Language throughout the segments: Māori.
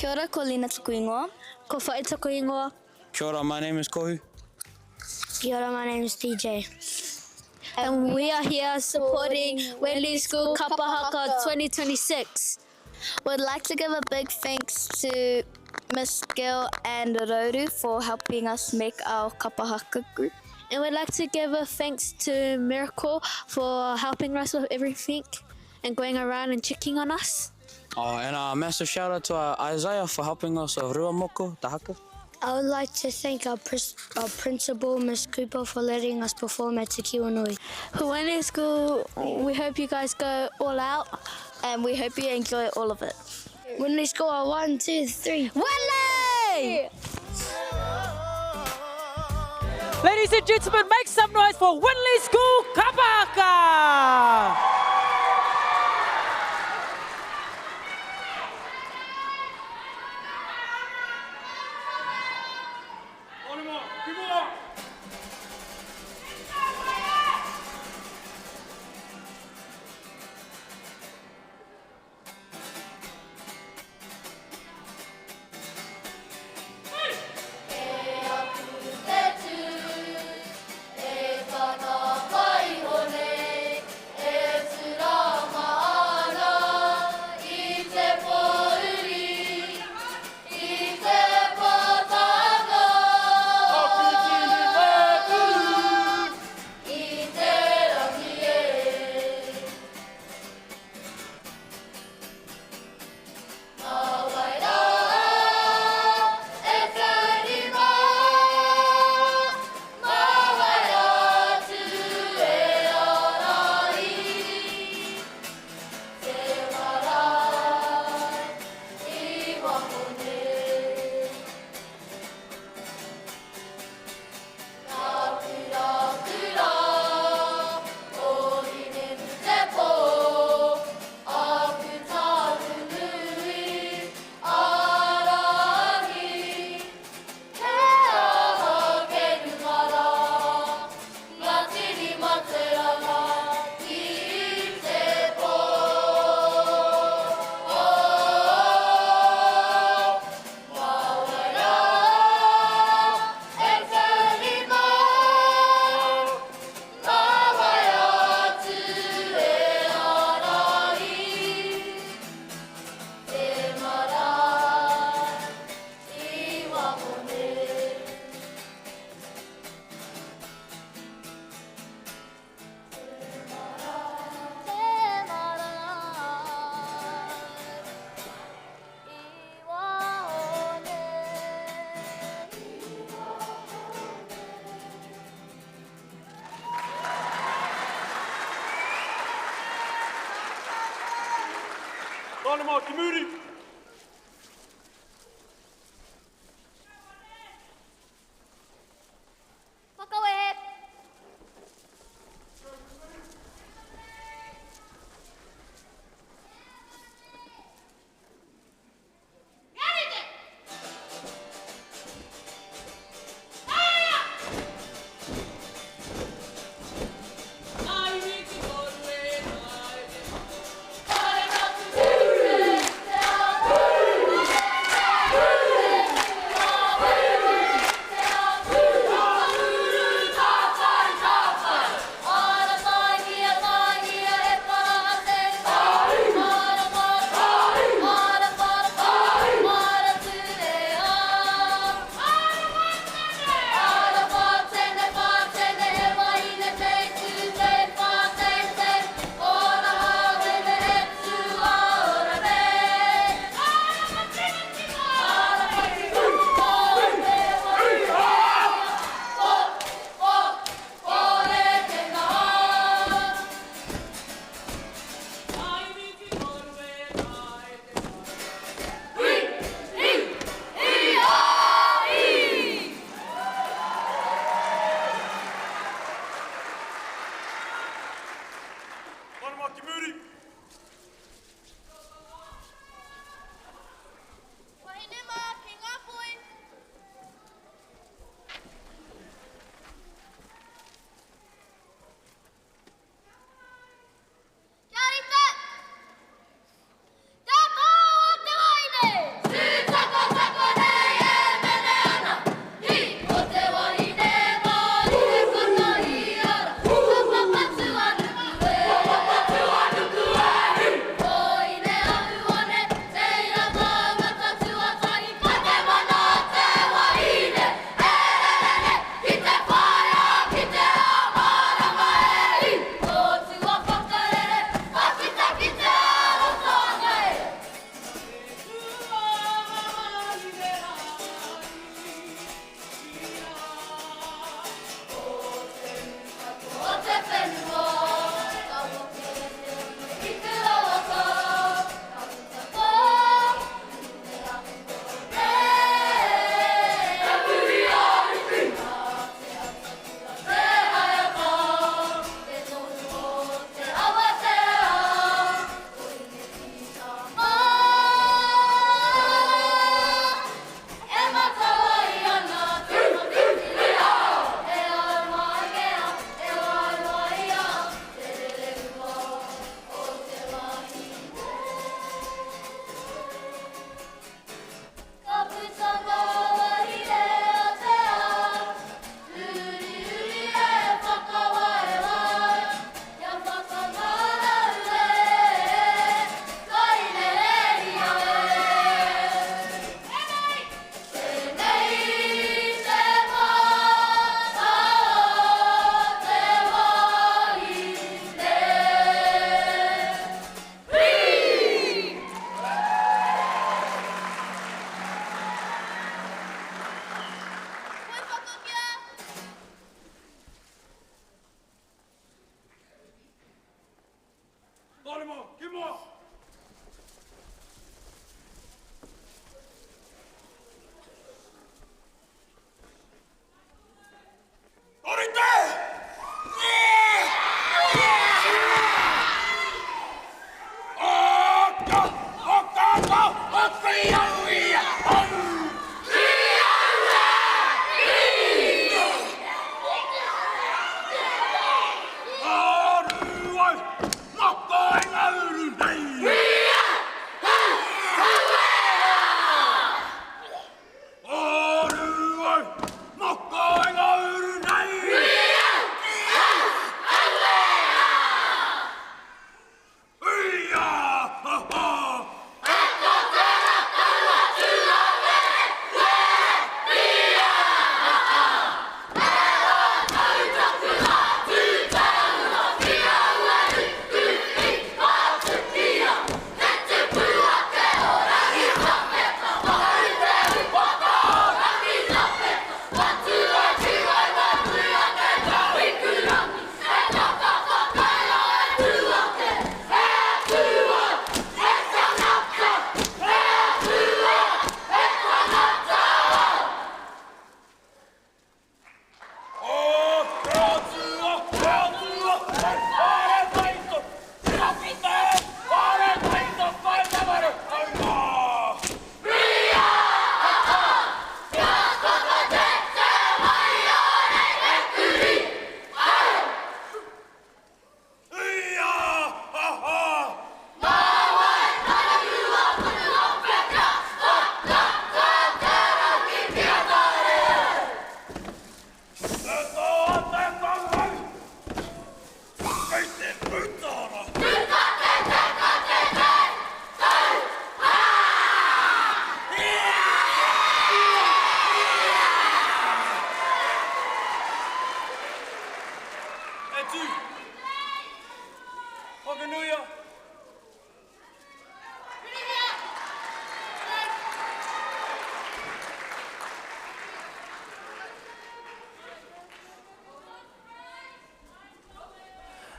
Kia ora, ko Lina tuku ingoa. Ko whae tuku ingoa. Kia ora, my name is Kohu. Kia ora, my name is DJ. And we are here supporting Windley School Kapahaka 2026. We'd like to give a big thanks to Miss Gill and Roru for helping us make our Kapahaka group. And we'd like to give a thanks to Miracle for helping us with everything and going around and checking on us. Oh, and a massive shout out to Isaiah for helping us with Rua Moko, the Haka. I would like to thank our principal, Miss Cooper, for letting us perform at Te Kiwa Nui. For Windley School, we hope you guys go all out. And we hope you enjoy all of it. Windley School, 1, 2, 3. Windley! Ladies and gentlemen, make some noise for Windley School Kapahaka!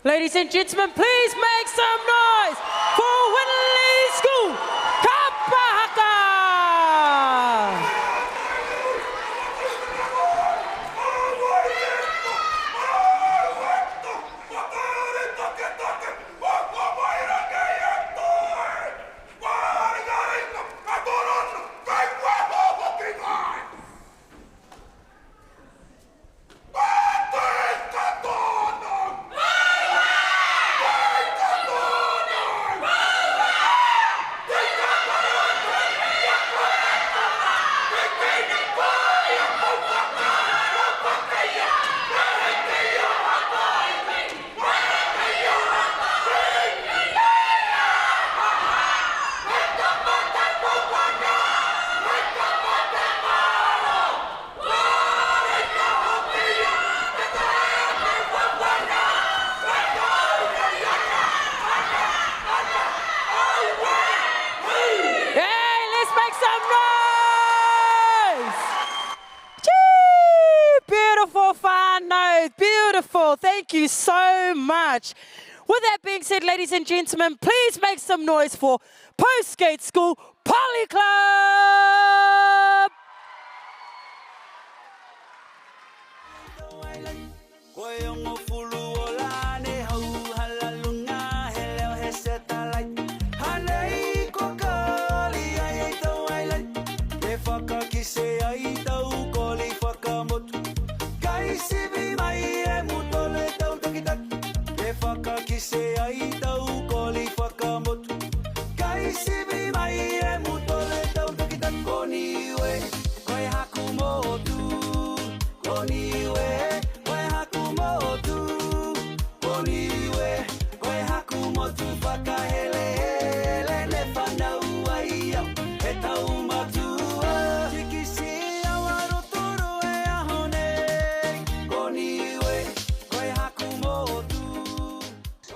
Ladies and gentlemen, please make some noise for Windley School Kapahaka. Beautiful. Thank you so much. With that being said, ladies and gentlemen, please make some noise for Postgate School Poly Club.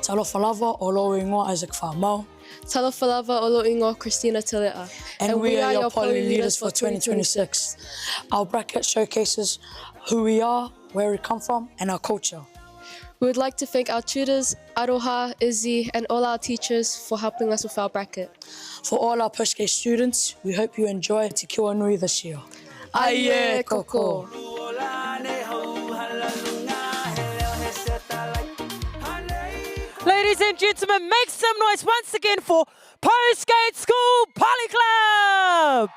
Talofalava Olo Ingoa Isaac Whamau. Talofalava Olo Ingoa Christina Telea. And we are your poly leaders for 2026. Our bracket showcases who we are, where we come from, and our culture. We would like to thank our tutors, Aroha, Izzy, and all our teachers for helping us with our bracket. For all our Postgate students, we hope you enjoy Te Kiwa Nui this year. Aye, koko. Ladies and gentlemen, make some noise once again for Postgate School Poly Club.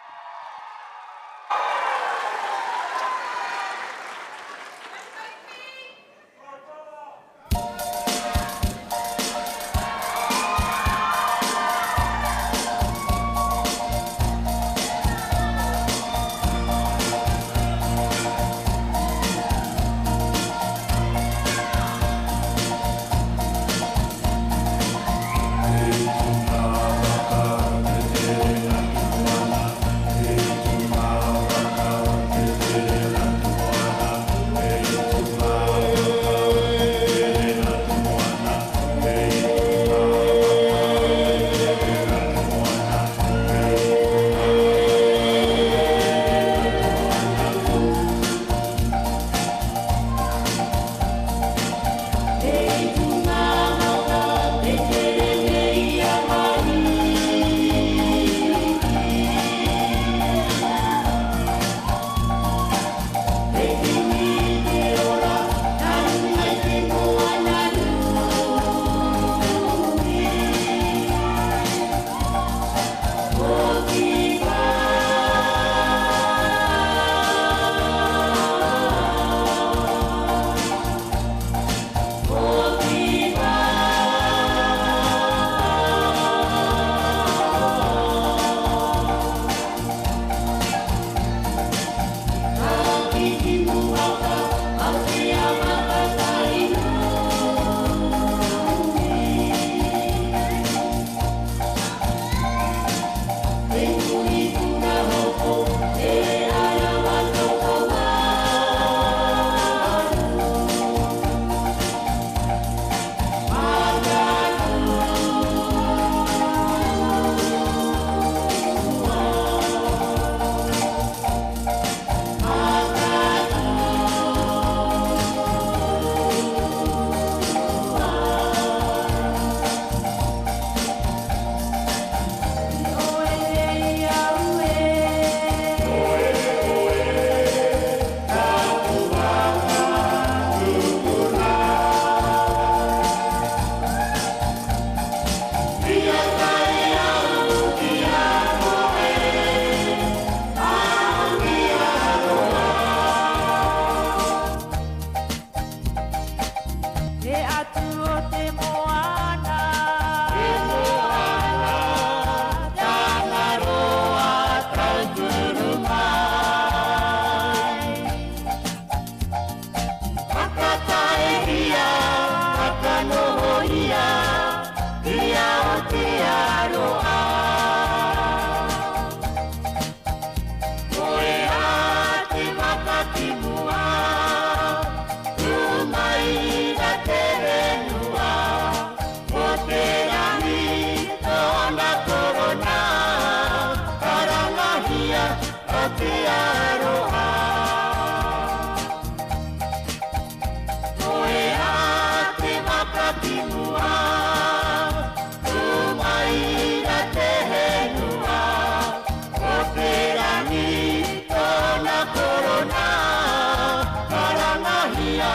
atu o te moana. Te moana, tangaroa tau turu mai. Hakatai ia, hakanoho ia, ia o te aroa. Koe a te makatimua, umai na te renua, o te rangi tōna korona, karangahia o te aroha. Koe a te makatimua, umai na te renua, o te rangi tōna korona, karangahia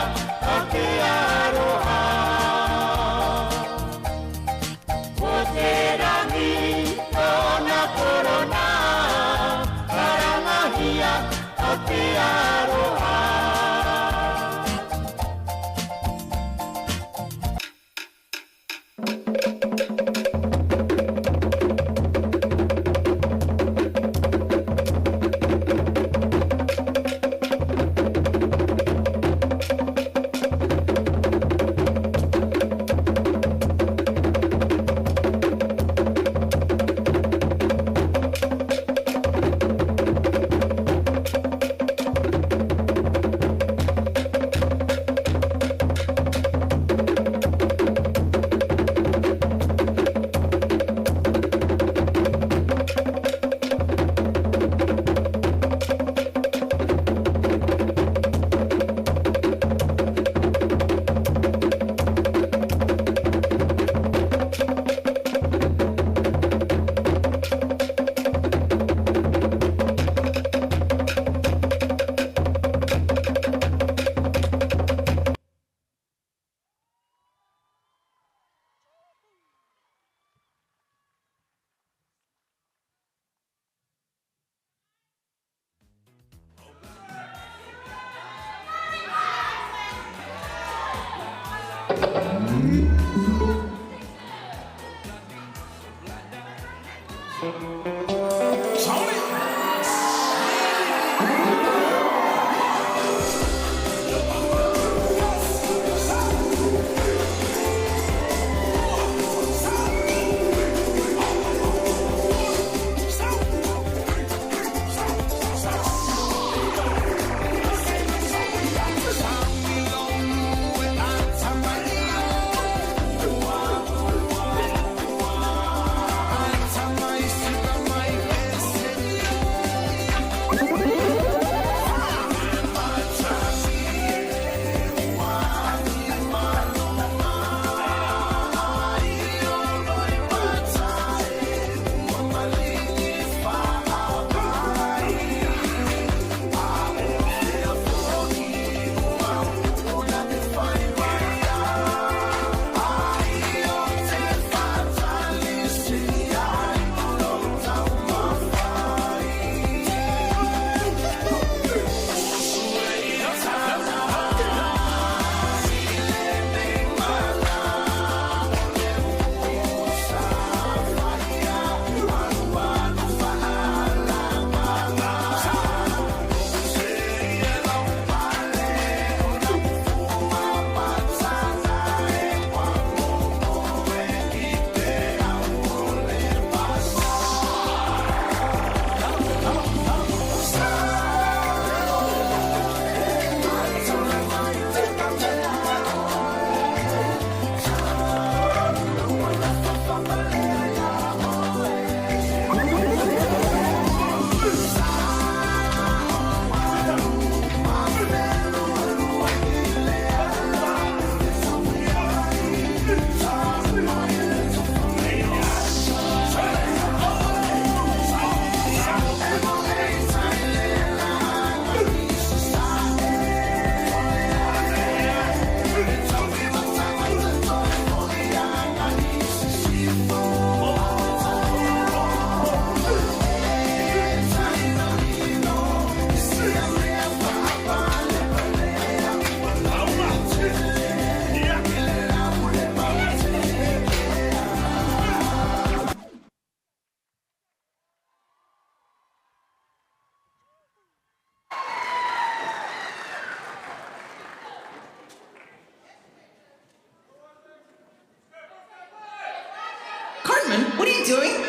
o te aroha. O te rangi tōna korona, karangahia o te aroha.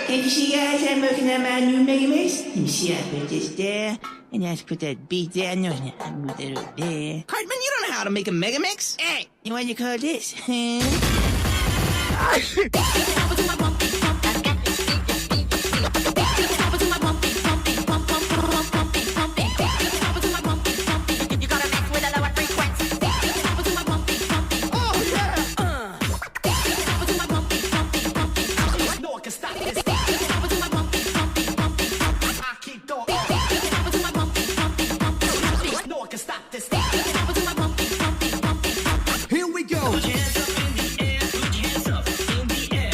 Can't you see, guys? I'm working on my new Mega Mix. Let me see, I put this there. And I have to put that beat there. No, I move that over there. Cartman, you don't know how to make a mega mix? Hey, what do you call this? Here we go. Hands up in the air, put your hands up in the air.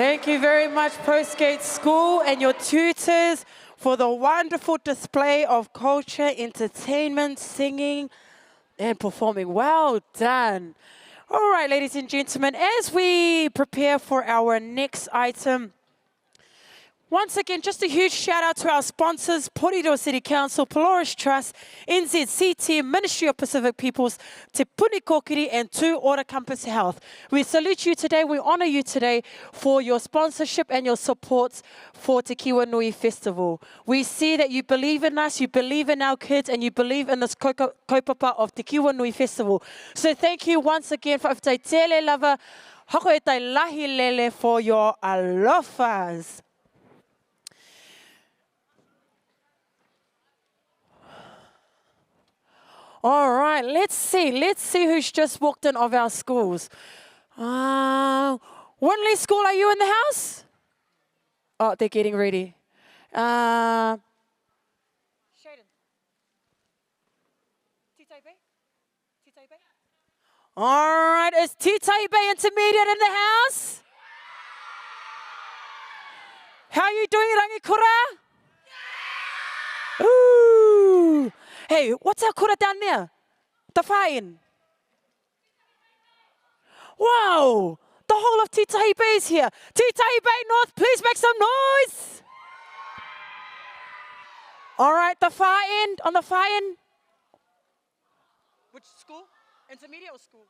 Thank you very much, Postgate School and your tutors, for the wonderful display of culture, entertainment, singing, and performing. Well done. All right, ladies and gentlemen, as we prepare for our next item, once again, just a huge shout out to our sponsors, Porirua City Council, Pelorus Trust, NZCT, Ministry of Pacific Peoples, Te Puni Kokiri, and Two Ora Campus Health. We salute you today, we honour you today for your sponsorship and your support for Te Kiwa Nui Festival. We see that you believe in us, you believe in our kids, and you believe in this kaupapa of Te Kiwa Nui Festival. So thank you once again for tai tele lava, hako e tai lahi lele for your alofas. All right, let's see who's just walked in of our schools. Windley School, are you in the house? Oh, they're getting ready. Shaden. All right, is Titaibe Intermediate in the house? How are you doing, Rangikura? Ooh. Hey, what's our kura down there? The fine. Wow, the whole of Titaibe is here. Titaibe North, please make some noise. All right, the far end, on the far end. Which school? Intermediate or school?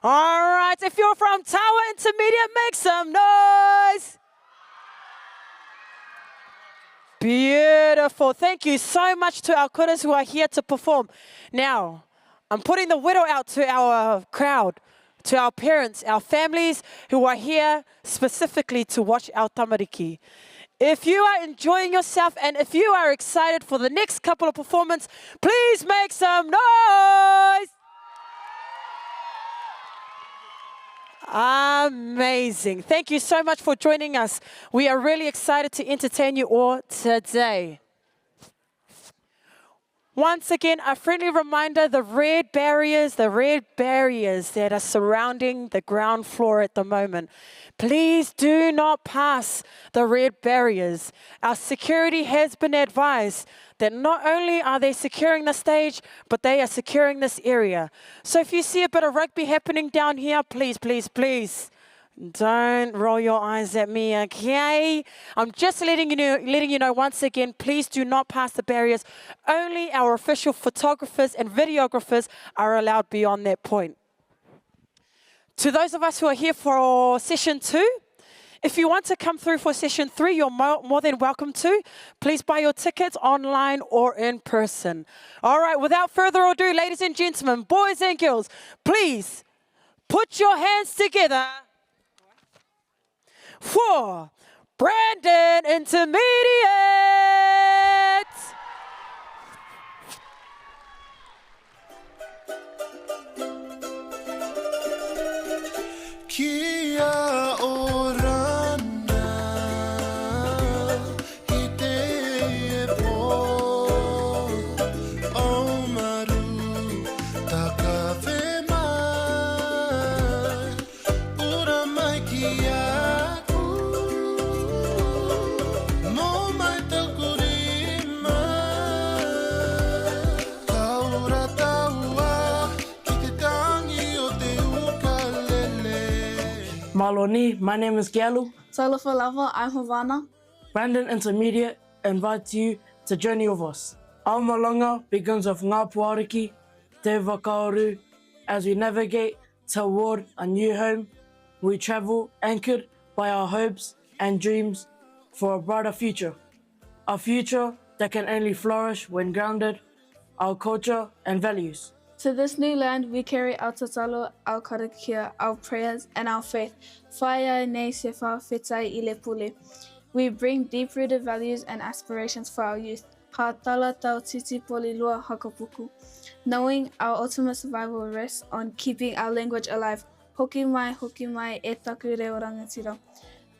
All right, if you're from Tower Intermediate, make some noise. Beautiful. Thank you so much to our kuras who are here to perform. Now, I'm putting the widow out to our crowd, to our parents, our families who are here specifically to watch our tamariki. If you are enjoying yourself and if you are excited for the next couple of performances, please make some noise. Amazing. Thank you so much for joining us. We are really excited to entertain you all today. Once again, a friendly reminder, the red barriers that are surrounding the ground floor at the moment. Please do not pass the red barriers. Our security has been advised that not only are they securing the stage, but they are securing this area. So if you see a bit of rugby happening down here, please, please, please, don't roll your eyes at me, okay? I'm just letting you know once again, please do not pass the barriers. Only our official photographers and videographers are allowed beyond that point. To those of us who are here for session 2, if you want to come through for session 3, you're more than welcome to. Please buy your tickets online or in person. All right, without further ado, ladies and gentlemen, boys and girls, please put your hands together for Brandon Intermediate. Kia orana ite po omaru takave mai ura mai kia mo mai takuri mai taura taua ki te tangi o te ukalele. Maloni, my name is Gialu. Talofa lava, I'm Havana. Brandon Intermediate invites you to journey with us. Our malanga begins with ngā puariki, te whakaoru. As we navigate toward a new home, we travel anchored by our hopes and dreams for a brighter future. A future that can only flourish when grounded our culture and values. To this new land, we carry our tatalo, our karakia, our prayers, and our faith. Whaia nei se whawhetai I le pule. We bring deep-rooted values and aspirations for our youth. Ha tala tau titi poli lua hakapuku. Knowing our ultimate survival rests on keeping our language alive. Hoki mai e taku reo rangatira.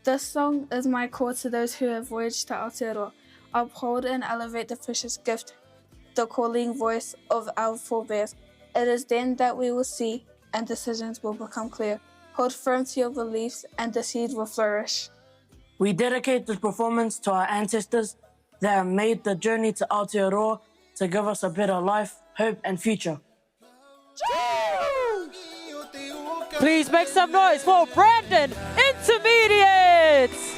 This song is my call to those who have voyaged to Aotearoa. Uphold and elevate the precious gift, the calling voice of our forebears. It is then that we will see and decisions will become clear. hold firm to your beliefs, and the seed will flourish. We dedicate this performance to our ancestors that have made the journey to Aotearoa to give us a better life, hope, and future. Please make some noise for Brandon Intermediates!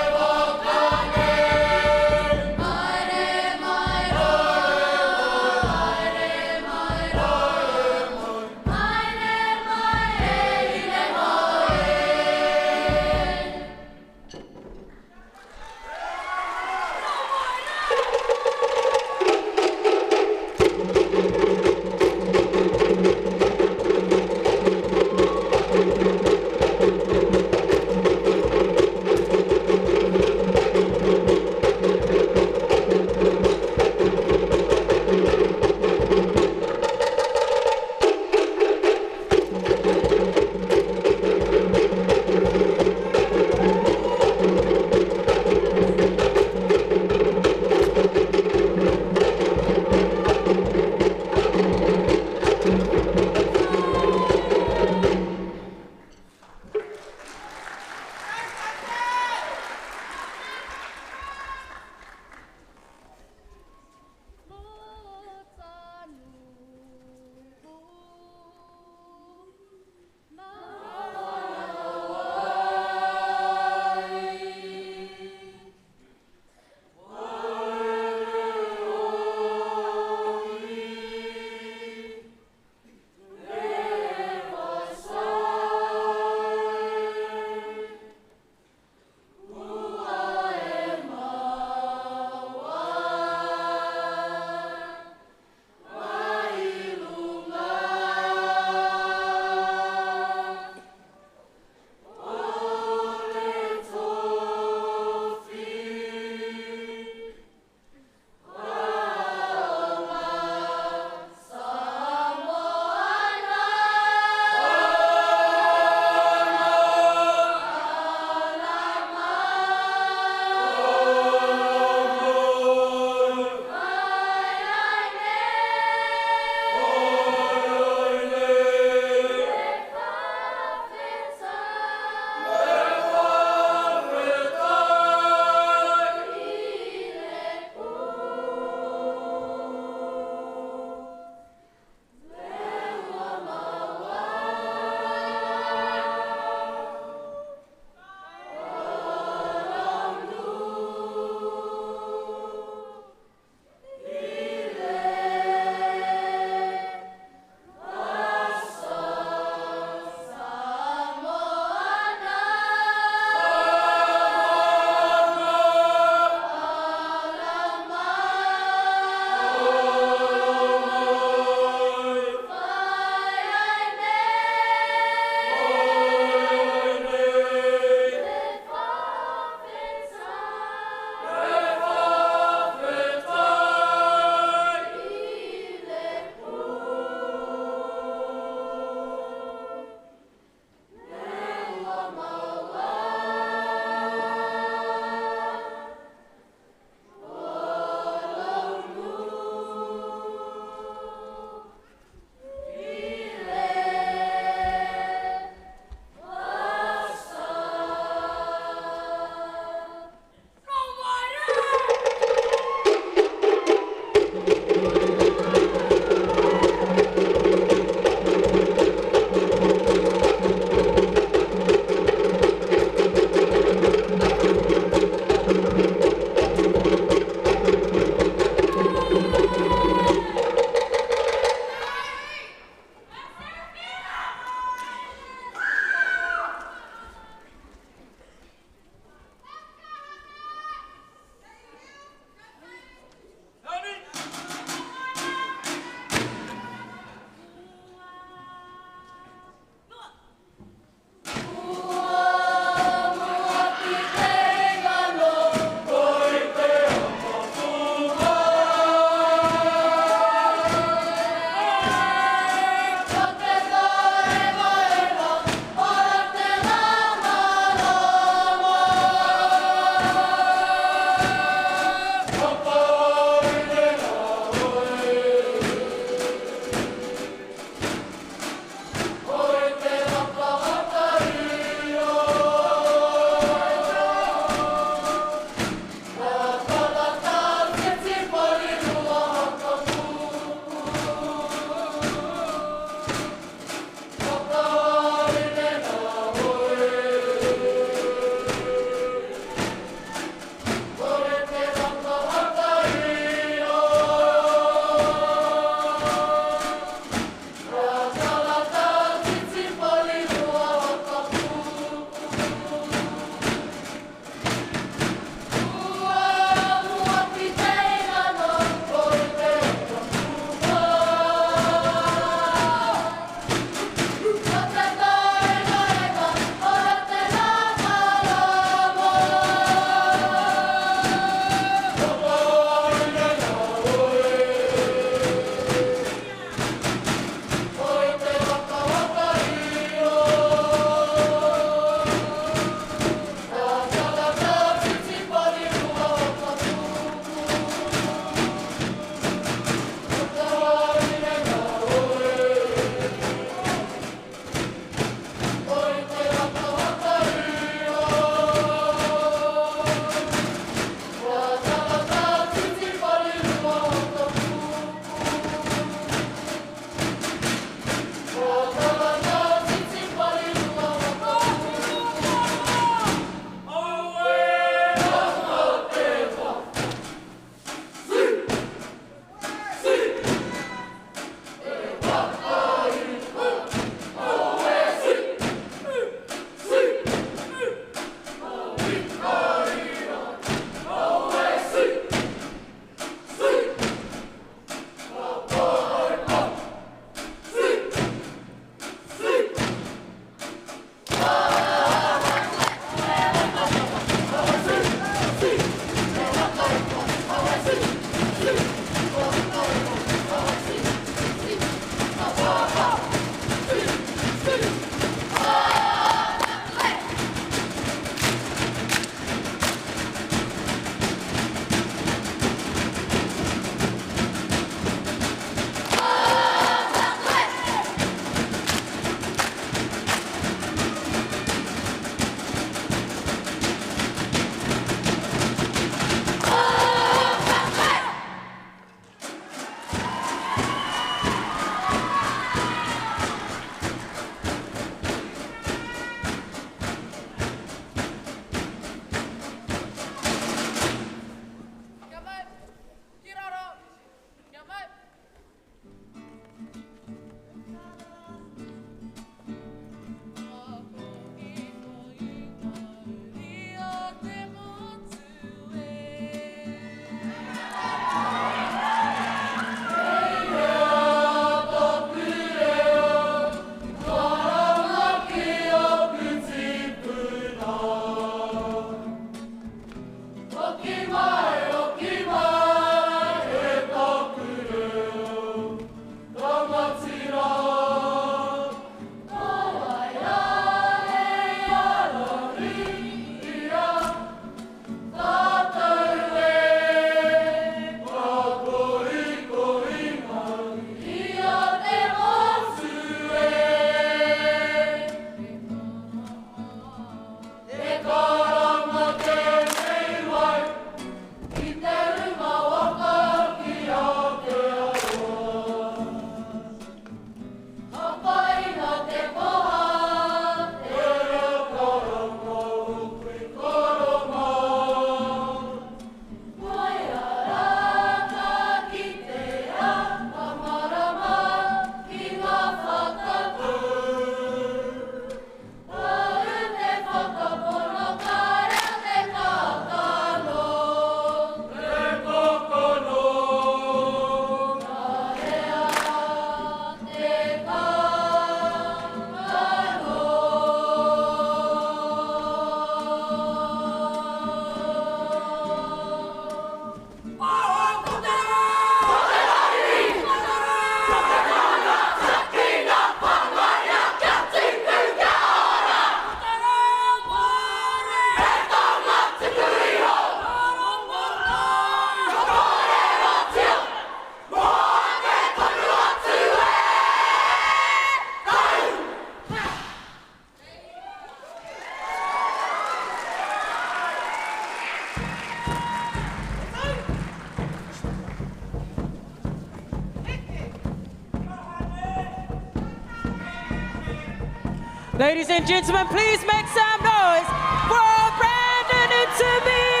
Ladies and gentlemen, please make some noise for Brandon Intermediate!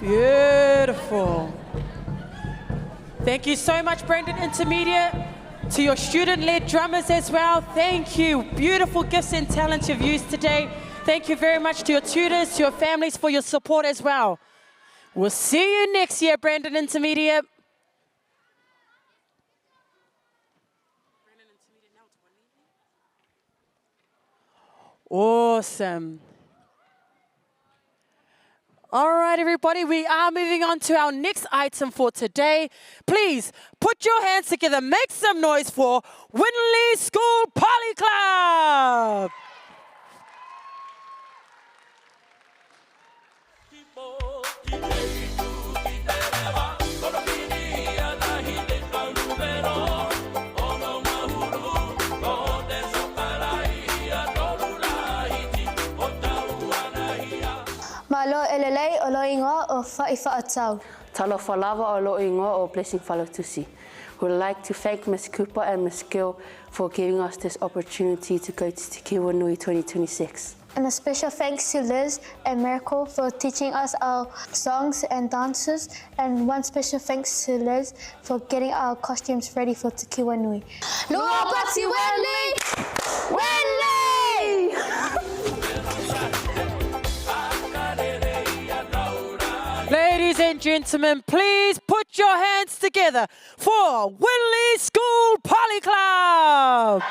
Beautiful. Thank you so much, Brandon Intermediate. To your student-led drummers as well, thank you. Beautiful gifts and talents you've used today. Thank you very much to your tutors, to your families for your support as well. We'll see you next year, Brandon Intermediate. Awesome. All right, everybody, we are moving on to our next item for today. Please put your hands together, make some noise for Windley School Poly Club. Malo elelei o lo ingo o whaatau. Talo whalawa o lo ingo o Blessing Whalatusi. We would like to thank Ms. Cooper and Ms. Gill for giving us this opportunity to go to Kiwa Nui 2026. And a special thanks to Liz and Miracle for teaching us our songs and dances. And one special thanks to Liz for getting our costumes ready for Te Kiwa Nui. Lua Pati Windley! Windley! Ladies and gentlemen, please put your hands together for Windley School Poly Club.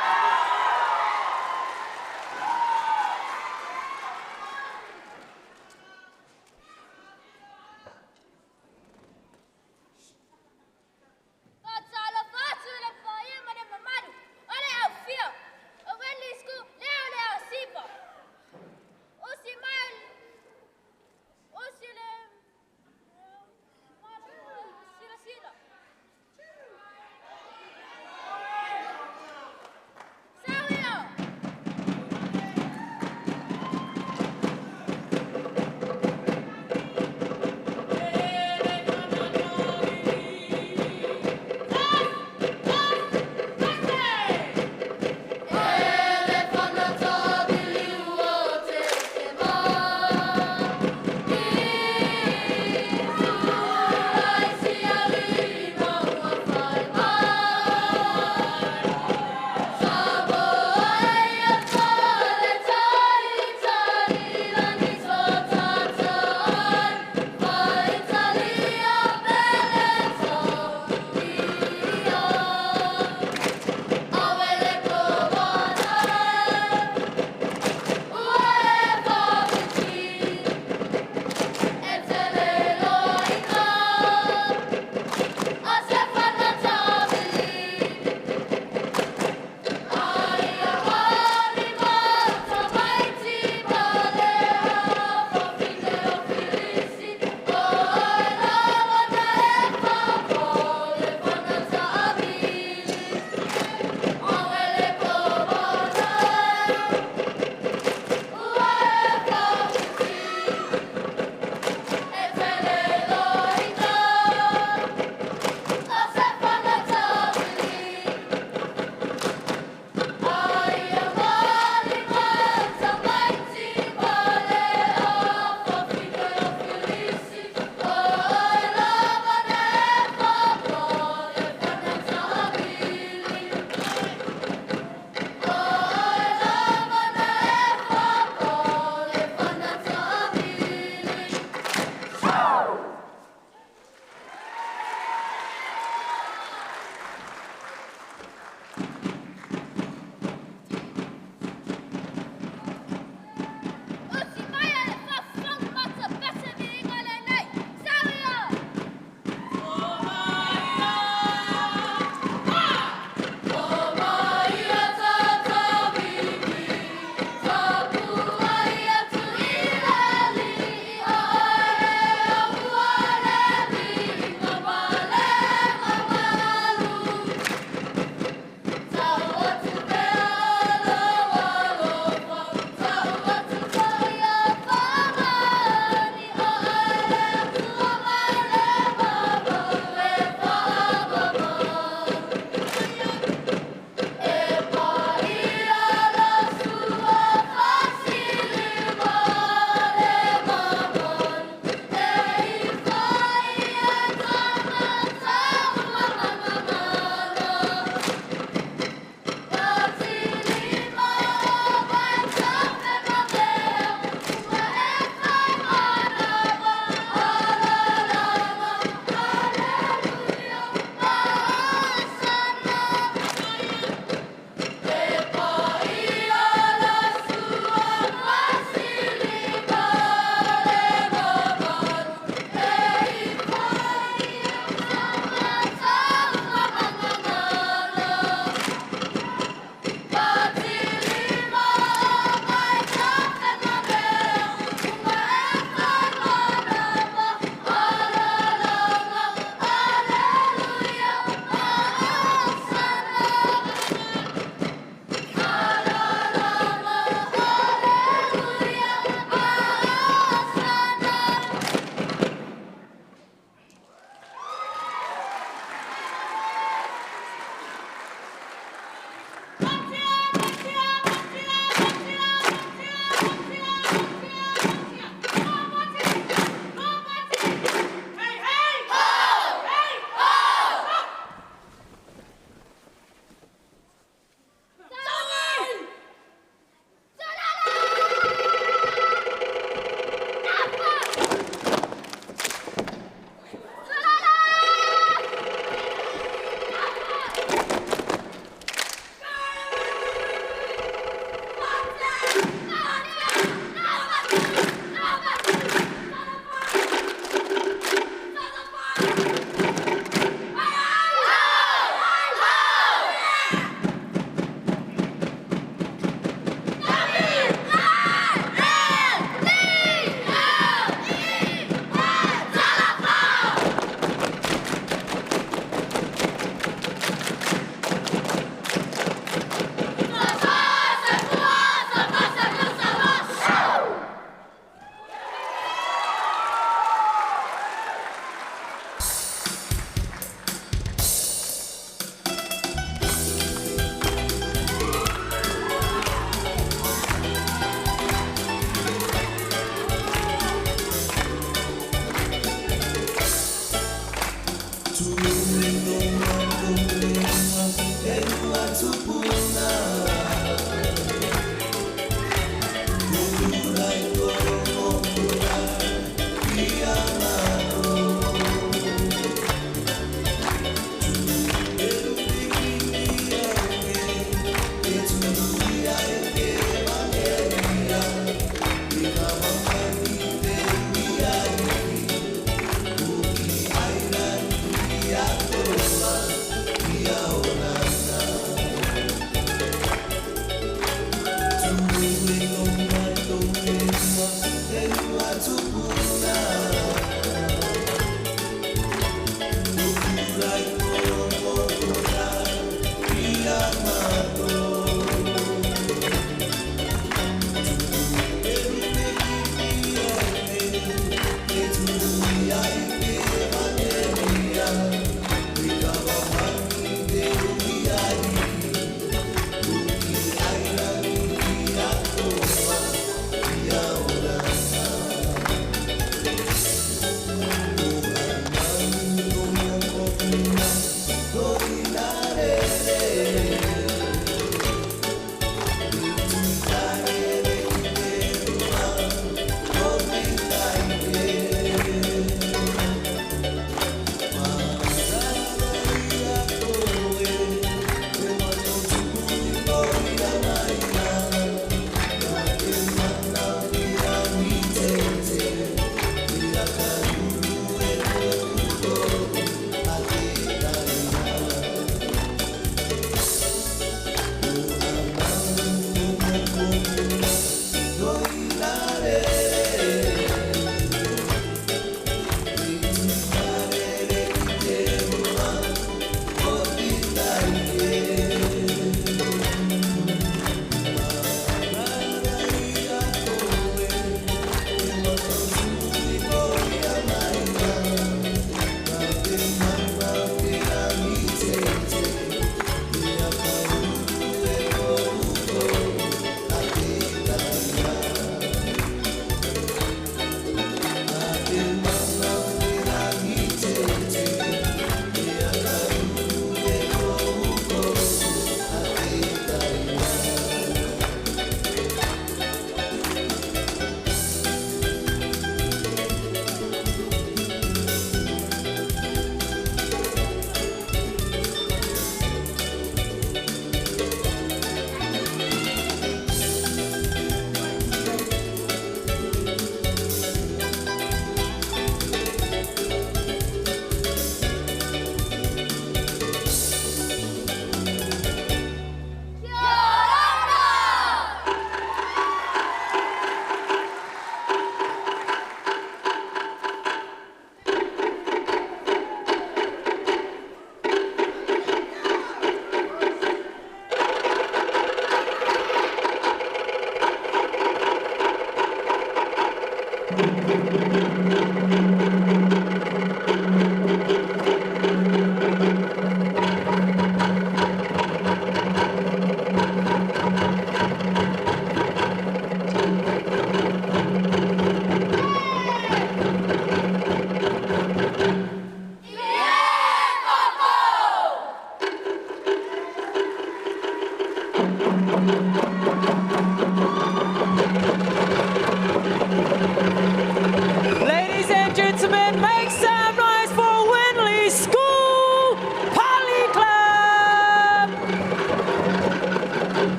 Ladies and gentlemen, make some noise for Windley School Poly Club!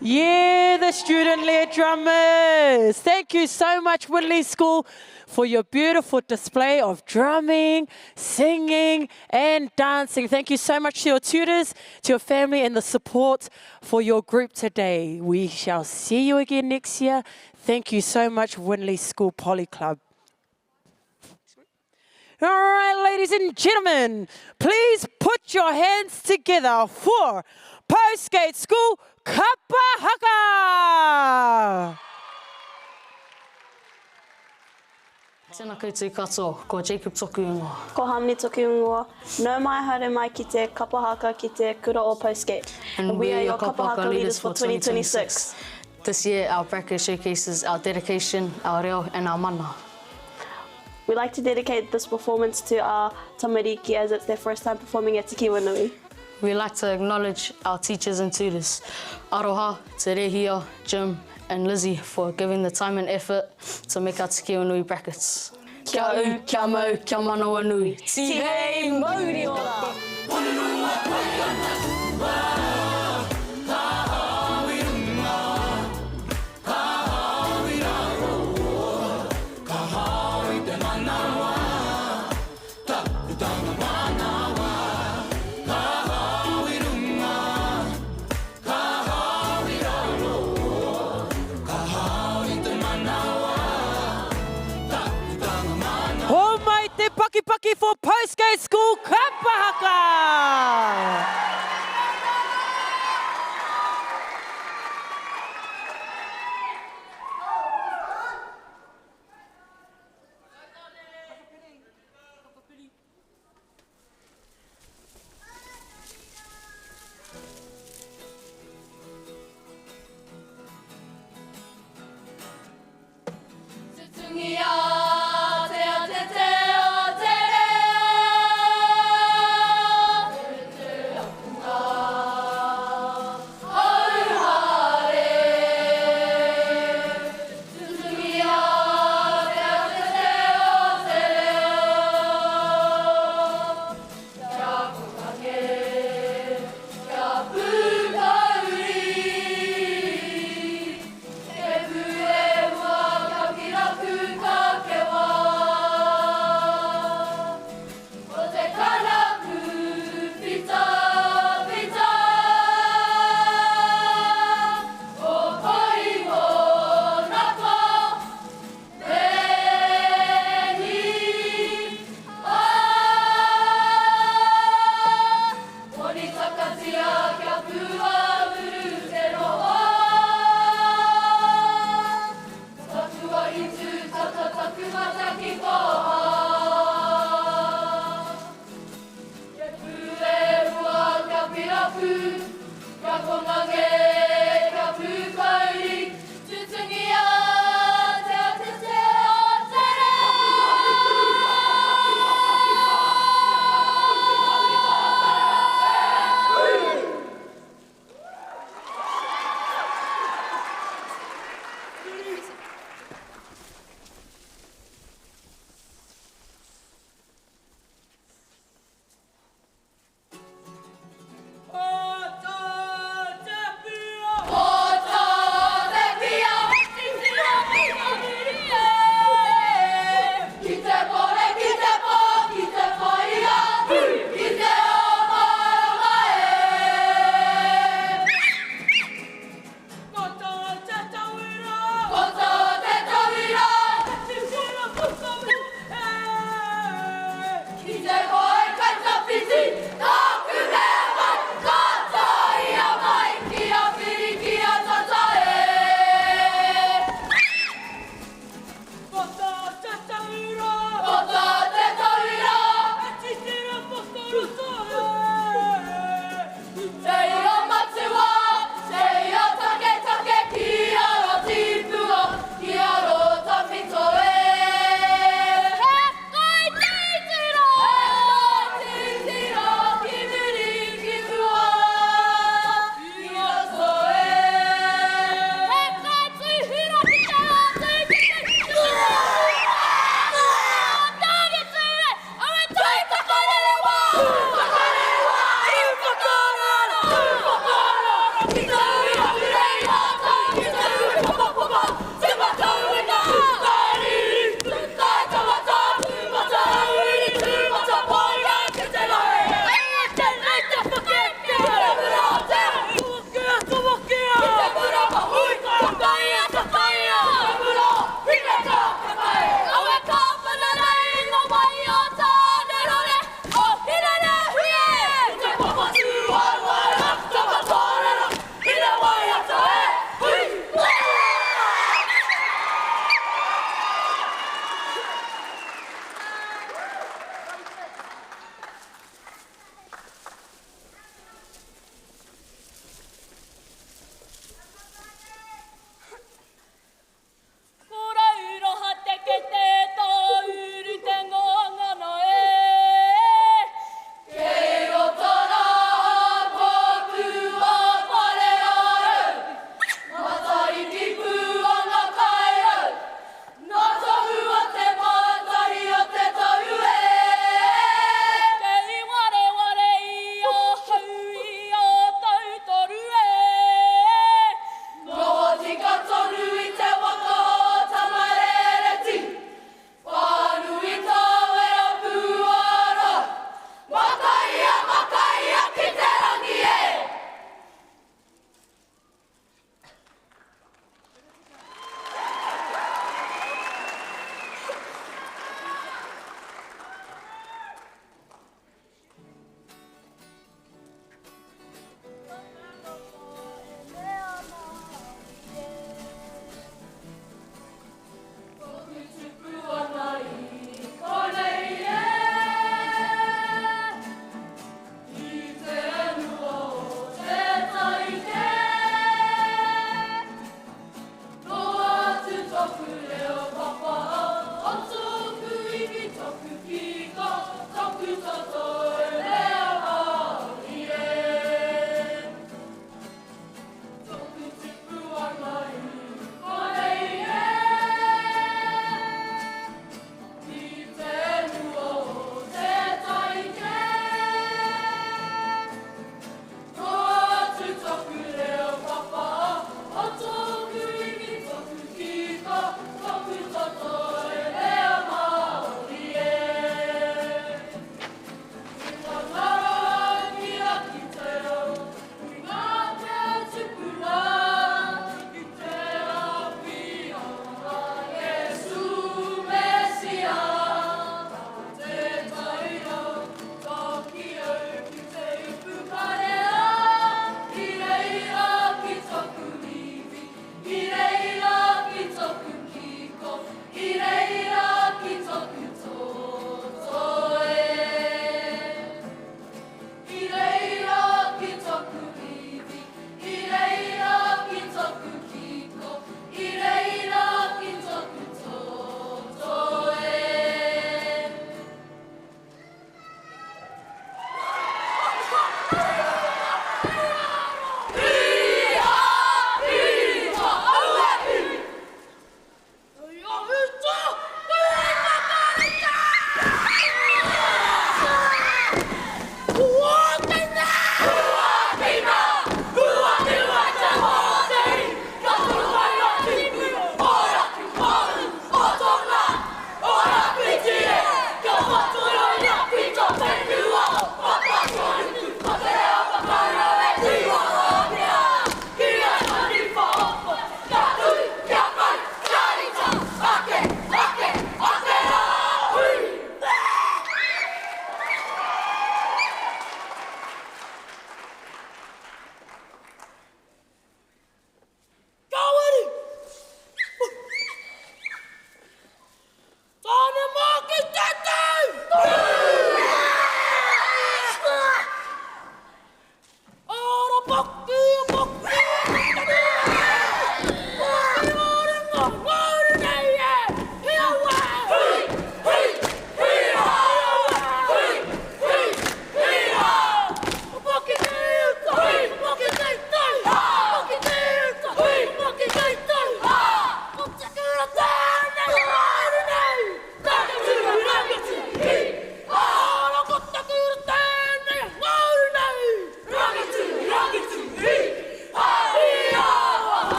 Yeah, the student-led drummers. Thank you so much, Windley School, for your beautiful display of drumming, singing, and dancing. Thank you so much to your tutors, to your family, and the support for your group today. We shall see you again next year. Thank you so much, Windley School Poly Club. All right, ladies and gentlemen, please put your hands together for Postgate School Kapahaka! Tēnā koutou katoa, ko Jacob toku ingoa. Ko Hamni toku ingoa. No mai haere mai ki te Kapahaka ki te kura o Postgate. And we are your Kapahaka leaders for 2026. This year, our bracket showcases our dedication, our reo, and our mana. We'd like to dedicate this performance to our tamariki as it's their first time performing at Te Kiwa Nui. We'd like to acknowledge our teachers and tutors, Aroha, Te Rehia, Jim, and Lizzie for giving the time and effort to make our Te Kiwa Nui brackets. Kia au, kia mau, kia manawa nui. Tihei mauri ora! Paki for Postgate School, Kapahaka!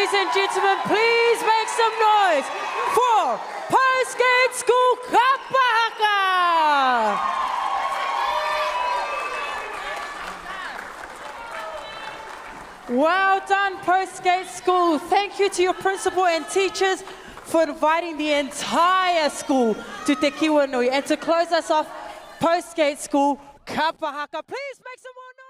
Ladies and gentlemen, please make some noise for Postgate School Kapahaka. Well done, Postgate School. Thank you to your principal and teachers for inviting the entire school to Te Kiwa Nui. And to close us off, Postgate School Kapahaka. Please make some more noise.